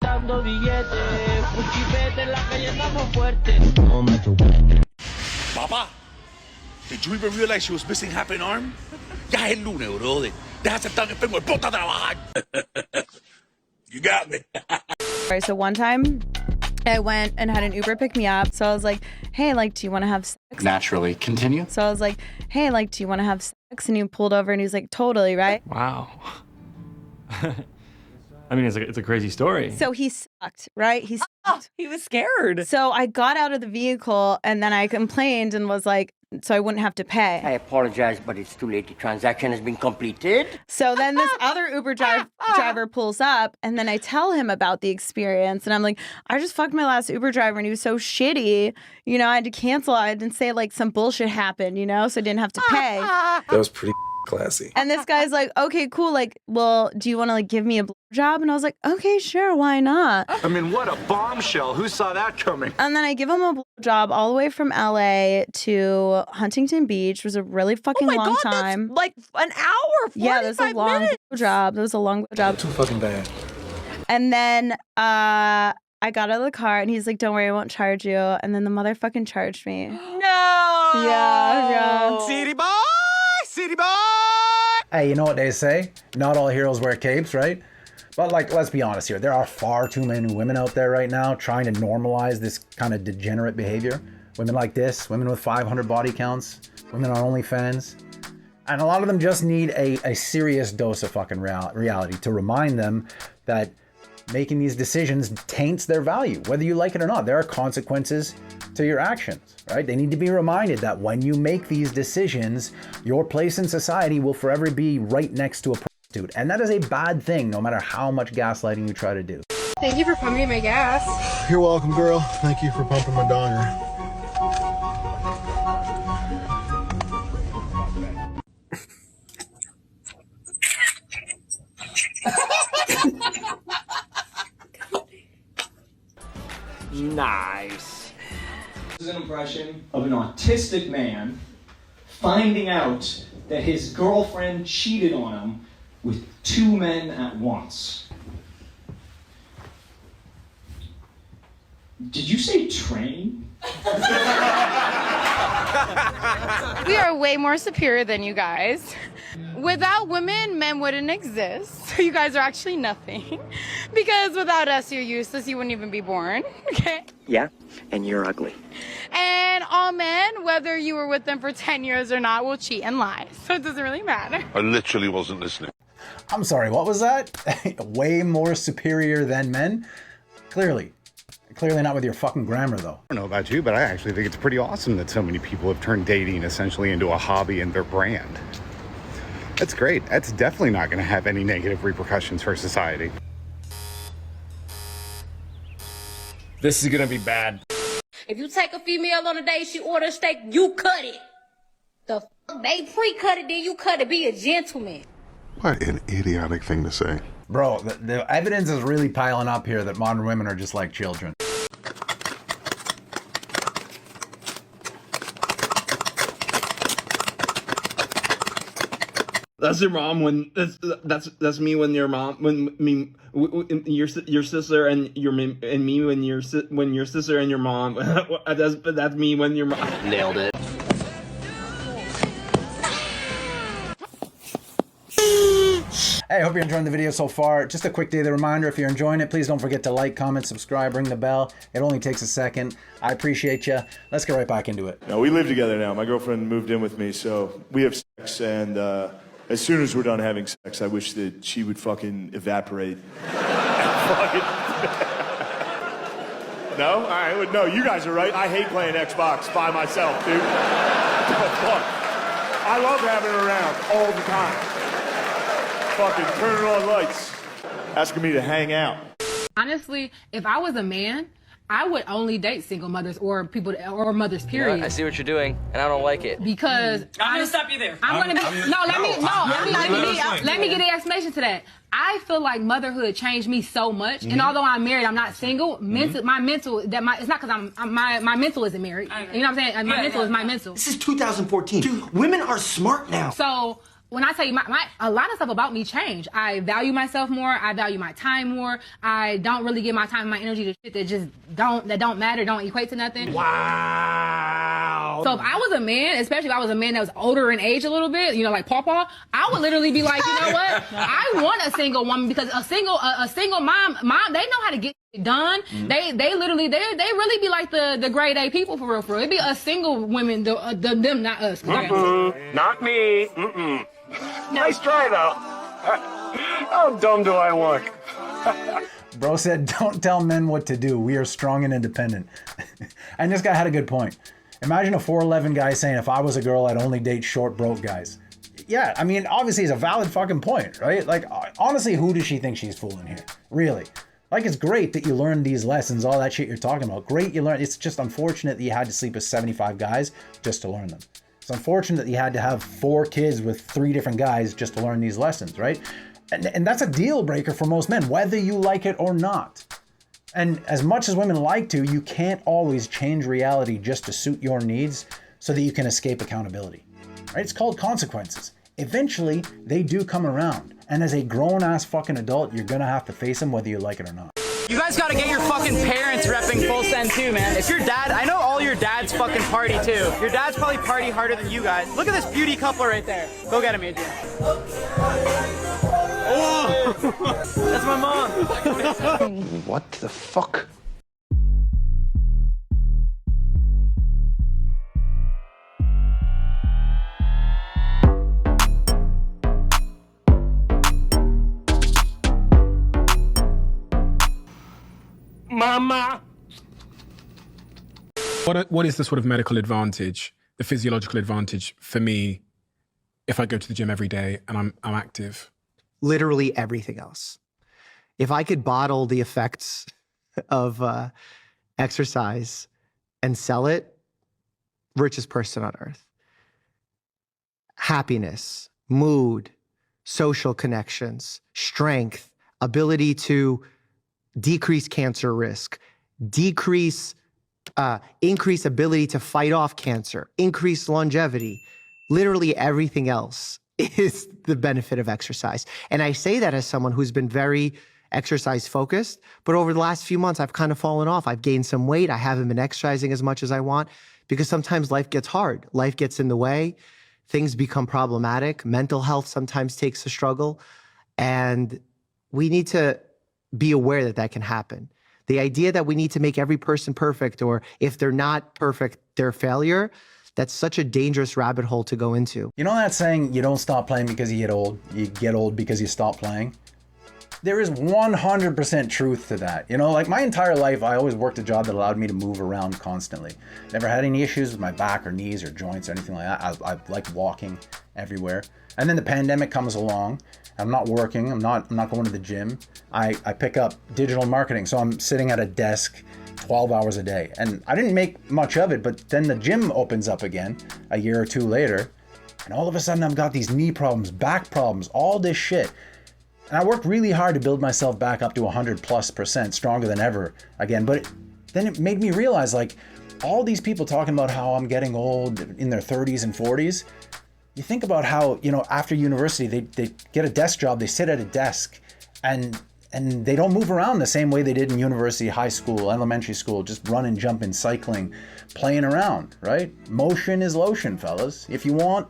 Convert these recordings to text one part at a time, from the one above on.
contando billetes. Puchipete en la calle estamos fuertes. Papa, did you even realize she was missing half an arm? Ya es el lunes, brother. Deja estar enfermo, ponte a trabajar. You got me. Right, so one time I went and had an Uber pick me up. So I was like, hey, like, do you want to have sex? Naturally. Continue. So I was like, hey, like, do you want to have sex? And he pulled over and he was like, totally, right? Wow. I mean, it's a crazy story. So he sucked, right? He sucked. Oh, he was scared. So I got out of the vehicle and then I complained and was like, so I wouldn't have to pay. I apologize, but it's too late. The transaction has been completed. So then this other Uber driver pulls up and then I tell him about the experience. And I'm like, I just fucked my last Uber driver and he was so shitty. You know, I had to cancel. I didn't say like some bullshit happened, you know, so I didn't have to pay. That was pretty classy. And this guy's like, okay, cool. Like, well, do you want to like give me a job? And I was like, okay, sure. Why not? I mean, what a bombshell. Who saw that coming? And then I give him a job all the way from LA to Huntington Beach. It was a really fucking long time. That's like an hour, 45 yeah, that was a long job. That was a long job. Too fucking bad. And then I got out of the car and he's like, don't worry, I won't charge you. And then the motherfucking charged me. No. Yeah. City boy! City boy! Hey, you know what they say? Not all heroes wear capes, right? But like, let's be honest here. There are far too many women out there right now trying to normalize this kind of degenerate behavior. Women like this, women with 500 body counts, women on OnlyFans. And a lot of them just need a serious dose of fucking reality to remind them that making these decisions taints their value, whether you like it or not. There are consequences to your actions, right? They need to be reminded that when you make these decisions, your place in society will forever be right next to a prostitute. And that is a bad thing, no matter how much gaslighting you try to do. Thank you for pumping my gas. You're welcome, girl. Thank you for pumping my donger. Nice. This is an impression of an autistic man finding out that his girlfriend cheated on him with 2 men at once. Did you say train? We are way more superior than you guys. Without women, men wouldn't exist. You guys are actually nothing. Because without us, you're useless. You wouldn't even be born. Okay? Yeah, and you're ugly. And all men, whether you were with them for 10 years or not, will cheat and lie. So it doesn't really matter. I literally wasn't listening. I'm sorry, what was that? Way more superior than men? Clearly not with your fucking grammar, though. I don't know about you, but I actually think it's pretty awesome that so many people have turned dating essentially into a hobby and their brand. That's great. That's definitely not going to have any negative repercussions for society. This is gonna be bad. If you take a female on a date, she orders steak, you cut it. The fuck? They pre-cut it, then you cut it. Be a gentleman. What an idiotic thing to say. Bro, the evidence is really piling up here that modern women are just like children. That's your mom when that's me when your mom when your sister and me when your sister and your mom that's me when your mom. Nailed it. Hey, hope you're enjoying the video so far. Just a quick daily reminder, if you're enjoying it, please don't forget to like, comment, subscribe, ring the bell. It only takes a second. I appreciate you. Let's get right back into it. No, we live together now. My girlfriend moved in with me, so we have sex, and as soon as we're done having sex, I wish that she would fucking evaporate. No? All right, well, no, you guys are right. I hate playing Xbox by myself, dude. Fuck. I love having her around all the time. Fucking turning on lights, asking me to hang out. Honestly, if I was a man, I would only date single mothers or people or mothers, period. You know, I see what you're doing, and I don't like it. Because I'm gonna stop you there. Let me get an explanation to that. I feel like motherhood changed me so much, and although I'm married, I'm not single. It's not because my mental isn't married. You know what I'm saying? My mental is my mental. This is 2014. Dude, women are smart now. So when I tell you, a lot of stuff about me changed. I value myself more. I value my time more. I don't really give my time and my energy to shit that just don't matter, don't equate to nothing. Wow. So if I was a man, especially if I was a man that was older in age a little bit, you know, like Pawpaw, I would literally be like, you know what? I want a single woman because a single mom, they know how to get it done. They really be like the grade A people for real. It'd be a single women, them, not us. Not me. Nice try, though. How dumb do I look? Bro said, don't tell men what to do. We are strong and independent. And this guy had a good point. Imagine a 4'11" guy saying, if I was a girl, I'd only date short, broke guys. Yeah, I mean, obviously it's a valid fucking point, right? Like, honestly, who does she think she's fooling here? Really? Like, it's great that you learned these lessons, all that shit you're talking about. Great you learned. It's just unfortunate that you had to sleep with 75 guys just to learn them. It's unfortunate that you had to have 4 kids with 3 different guys just to learn these lessons, right? And that's a deal breaker for most men, whether you like it or not. And as much as women like to, you can't always change reality just to suit your needs so that you can escape accountability, right? It's called consequences. Eventually, they do come around. And as a grown-ass fucking adult, you're gonna have to face them whether you like it or not. You guys gotta get your fucking parents repping full send too, man. If your dad, I know all your dads fucking party too. Your dads probably party harder than you guys. Look at this beauty couple right there. Go get him, Adrian. Oh, that's my mom. What the fuck? Mama. What is the sort of medical advantage, the physiological advantage for me if I go to the gym every day and I'm active? Literally everything else. If I could bottle the effects of exercise and sell it, richest person on earth. Happiness, mood, social connections, strength, ability to decrease cancer risk, increase ability to fight off cancer, increase longevity. Literally everything else is the benefit of exercise. And I say that as someone who's been very exercise focused, but over the last few months, I've kind of fallen off. I've gained some weight. I haven't been exercising as much as I want because sometimes life gets hard. Life gets in the way. Things become problematic. Mental health sometimes takes a struggle. And we need to be aware that that can happen. The idea that we need to make every person perfect, or if they're not perfect, they're a failure, that's such a dangerous rabbit hole to go into. You know that saying, you don't stop playing because you get old because you stop playing? There is 100% truth to that. You know, like my entire life, I always worked a job that allowed me to move around constantly. Never had any issues with my back or knees or joints or anything like that. I like walking everywhere. And then the pandemic comes along. I'm not working. I'm not going to the gym. I pick up digital marketing. So I'm sitting at a desk 12 hours a day. And I didn't make much of it, but then the gym opens up again a year or two later. And all of a sudden I've got these knee problems, back problems, all this shit. And I worked really hard to build myself back up to 100+% stronger than ever again. But then it made me realize, like, all these people talking about how I'm getting old in their 30s and 40s. You think about how, you know, after university, they get a desk job, they sit at a desk and they don't move around the same way they did in university, high school, elementary school, just running, jumping, cycling, playing around, right? Motion is lotion, fellas. If you want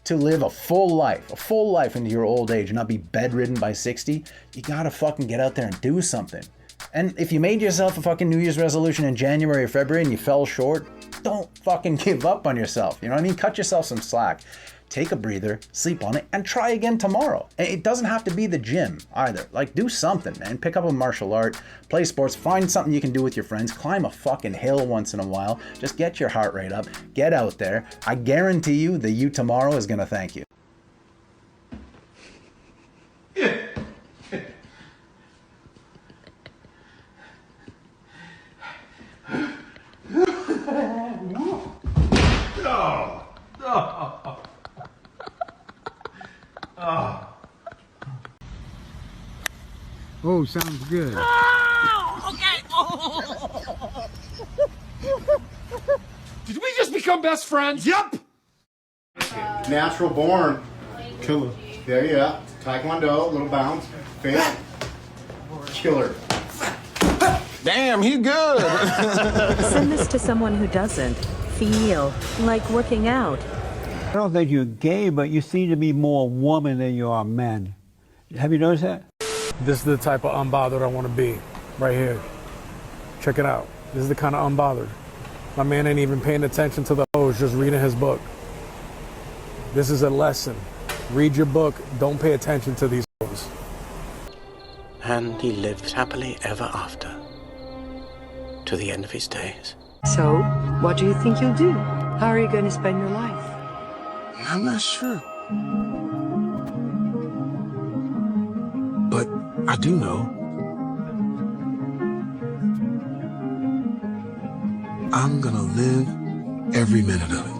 to live a full life into your old age and not be bedridden by 60, you gotta fucking get out there and do something. And if you made yourself a fucking New Year's resolution in January or February and you fell short, don't fucking give up on yourself. You know what I mean? Cut yourself some slack. Take a breather, sleep on it, and try again tomorrow. It doesn't have to be the gym either. Like, do something, man. Pick up a martial art, play sports, find something you can do with your friends, climb a fucking hill once in a while. Just get your heart rate up, get out there. I guarantee you the you tomorrow is gonna thank you. Oh, sounds good. Oh, okay. Oh. Did we just become best friends? Yup. Natural born. Killer. There you are. Taekwondo, little bounce, face, killer. Damn, he good. Send this to someone who doesn't feel like working out. I don't think you're gay, but you seem to be more woman than you are man. Have you noticed that? This is the type of unbothered I want to be, right here. Check it out. This is the kind of unbothered. My man ain't even paying attention to the hoes, just reading his book. This is a lesson. Read your book, don't pay attention to these hoes. And he lived happily ever after, to the end of his days. So, what do you think you'll do? How are you going to spend your life? I'm not sure. But I do know I'm gonna live every minute of it.